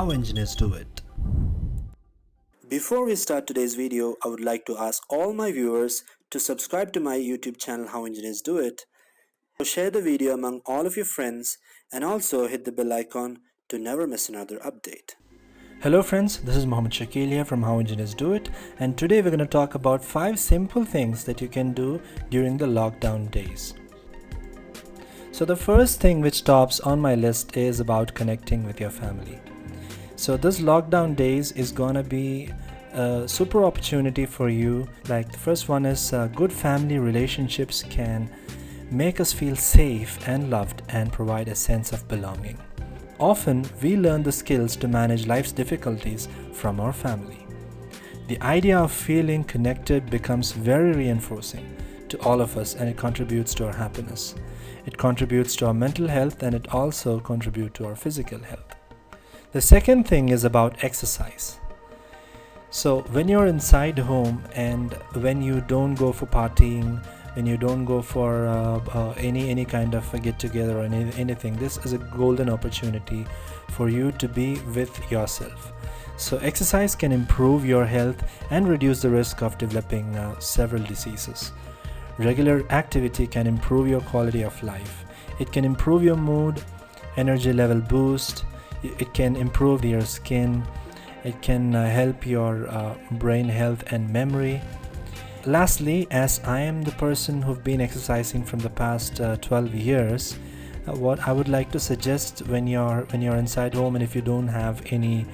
how engineers do it. Before we start today's video, I would like to ask all my viewers to subscribe to my YouTube channel How Engineers Do It. So share the video among all of your friends and also hit the bell icon to never miss another update. Hello friends, this is Mohammed Shakil here from How Engineers Do It, and today we're going to talk about 5 simple things that you can do during the lockdown days. So the first thing which tops on my list is about connecting with your family. So this lockdown days is gonna be a super opportunity for you. Like the first one is good family relationships can make us feel safe and loved and provide a sense of belonging. Often we learn the skills to manage life's difficulties from our family. The idea of feeling connected becomes very reinforcing to all of us, and it contributes to our happiness. It contributes to our mental health, and it also contributes to our physical health. The second thing is about exercise. So when you're inside home and when you don't go for partying, when you don't go for any kind of a get together or anything, this is a golden opportunity for you to be with yourself. So exercise can improve your health and reduce the risk of developing several diseases. Regular activity can improve your quality of life. It can improve your mood, energy level boost. It can improve your skin. It can help your brain health and memory. Lastly, as I am the person who've been exercising from the past 12 years, what I would like to suggest when you're inside home and if you don't have any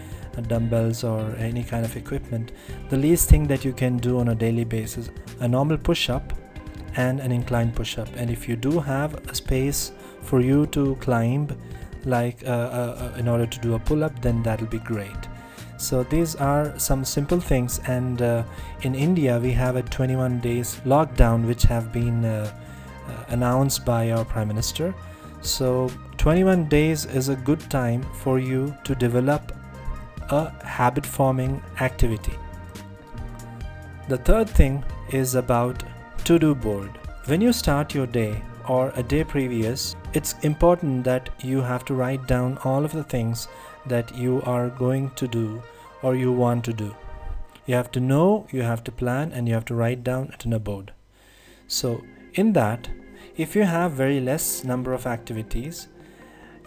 dumbbells or any kind of equipment, the least thing that you can do on a daily basis, a normal push-up and an incline push-up. And if you do have a space for you to climb, like in order to do a pull-up, then that'll be great. So these are some simple things, and in India we have a 21 days lockdown which have been announced by our Prime Minister. So 21 days is a good time for you to develop a habit forming activity. The third thing is about to-do board. When you start your day or a day previous, it's important that you have to write down all of the things that you are going to do or you want to do. You have to know, you have to plan, and you have to write down it on a board. So in that, if you have very less number of activities,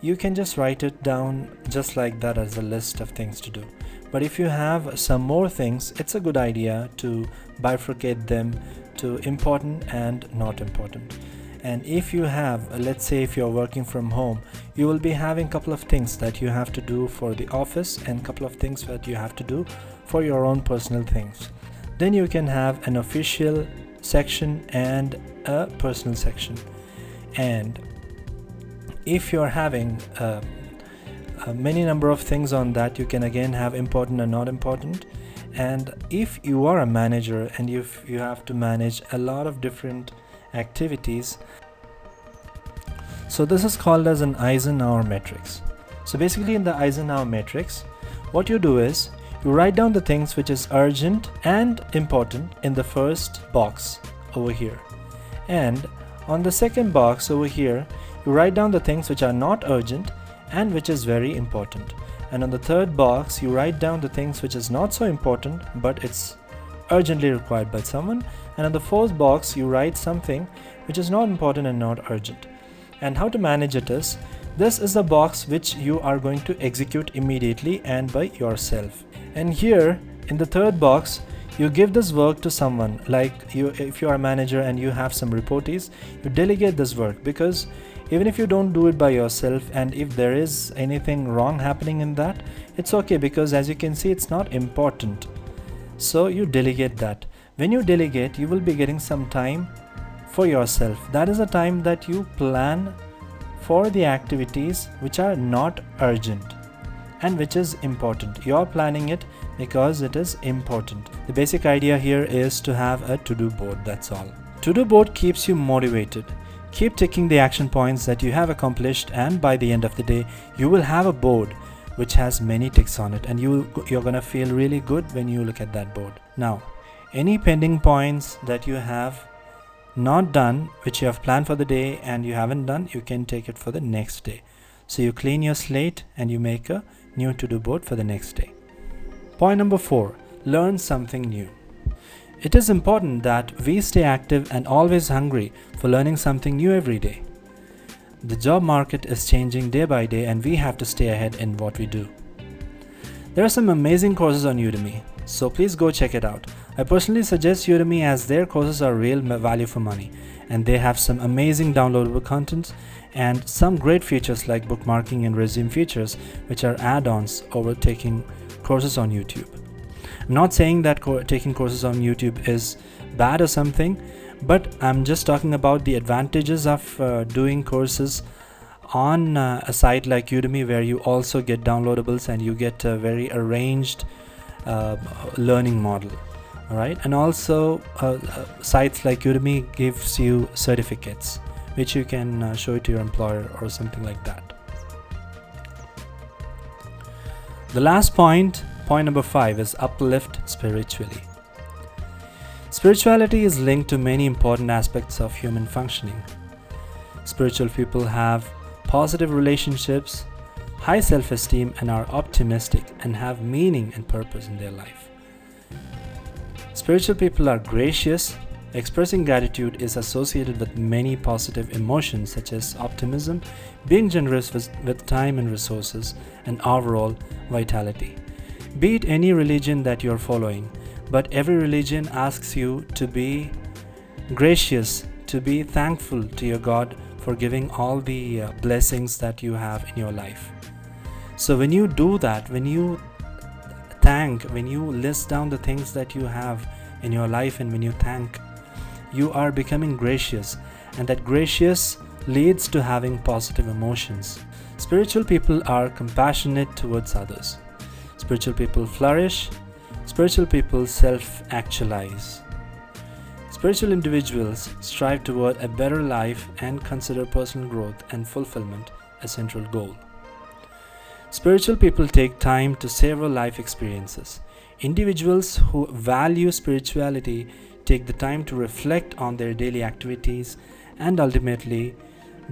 you can just write it down just like that as a list of things to do. But if you have some more things, it's a good idea to bifurcate them to important and not important. And if you have, let's say if you're working from home, you will be having a couple of things that you have to do for the office and a couple of things that you have to do for your own personal things. Then you can have an official section and a personal section. And if you're having a many number of things on that, you can again have important and not important. And if you are a manager and you have to manage a lot of different activities, so this is called as an Eisenhower matrix. So basically in the Eisenhower matrix, what you do is you write down the things which is urgent and important in the first box over here, and on the second box over here you write down the things which are not urgent and which is very important, and on the third box you write down the things which is not so important but it's urgently required by someone, and on the fourth box you write something which is not important and not urgent. And how to manage it is, this is the box which you are going to execute immediately and by yourself. And here in the third box you give this work to someone, like if you are a manager and you have some reportees, you delegate this work, because even if you don't do it by yourself and if there is anything wrong happening in that, it's okay, because as you can see it's not important. So you delegate that. When you delegate, you will be getting some time for yourself. That is a time that you plan for the activities which are not urgent and which is important. You're planning it because it is important. The basic idea here is to have a to-do board, that's all. To-do board keeps you motivated. Keep ticking the action points that you have accomplished, and by the end of the day you will have a board which has many ticks on it, and you're gonna feel really good when you look at that board. Now, any pending points that you have not done, which you have planned for the day and you haven't done, you can take it for the next day. So you clean your slate and you make a new to-do board for the next day. Point number 4, learn something new. It is important that we stay active and always hungry for learning something new every day. The job market is changing day by day and we have to stay ahead in what we do. There are some amazing courses on Udemy, so please go check it out. I personally suggest Udemy as their courses are real value for money and they have some amazing downloadable content and some great features like bookmarking and resume features, which are add-ons over taking courses on YouTube. I'm not saying that taking courses on YouTube is bad or something, but I'm just talking about the advantages of doing courses on a site like Udemy, where you also get downloadables and you get a very arranged learning model. Alright, and also sites like Udemy gives you certificates which you can show it to your employer or something like that. The last point number 5, is uplift spiritually. Spirituality is linked to many important aspects of human functioning. Spiritual people have positive relationships, high self-esteem, and are optimistic and have meaning and purpose in their life. Spiritual people are gracious. Expressing gratitude is associated with many positive emotions such as optimism, being generous with time and resources, and overall vitality. Be it any religion that you are following, but every religion asks you to be gracious, to be thankful to your God for giving all the blessings that you have in your life. So when you do that, when you list down the things that you have in your life, and when you thank, you are becoming gracious, and that gracious leads to having positive emotions. Spiritual people are compassionate towards others. Spiritual people flourish. Spiritual people self-actualize. Spiritual individuals strive toward a better life and consider personal growth and fulfillment a central goal. Spiritual people take time to savor life experiences. Individuals who value spirituality take the time to reflect on their daily activities and ultimately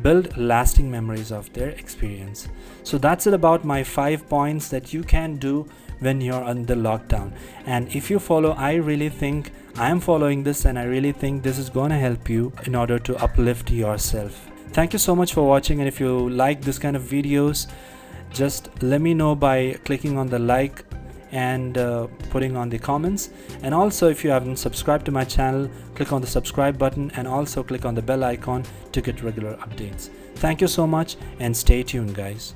build lasting memories of their experience. So that's it about my 5 points that you can do when you're under lockdown. And if you follow, I really think I am following this, and I really think this is going to help you in order to uplift yourself. Thank you so much for watching, and if you like this kind of videos, just let me know by clicking on the like and putting on the comments. And also, if you haven't subscribed to my channel, click on the subscribe button and also click on the bell icon to get regular updates. Thank you so much and stay tuned, guys.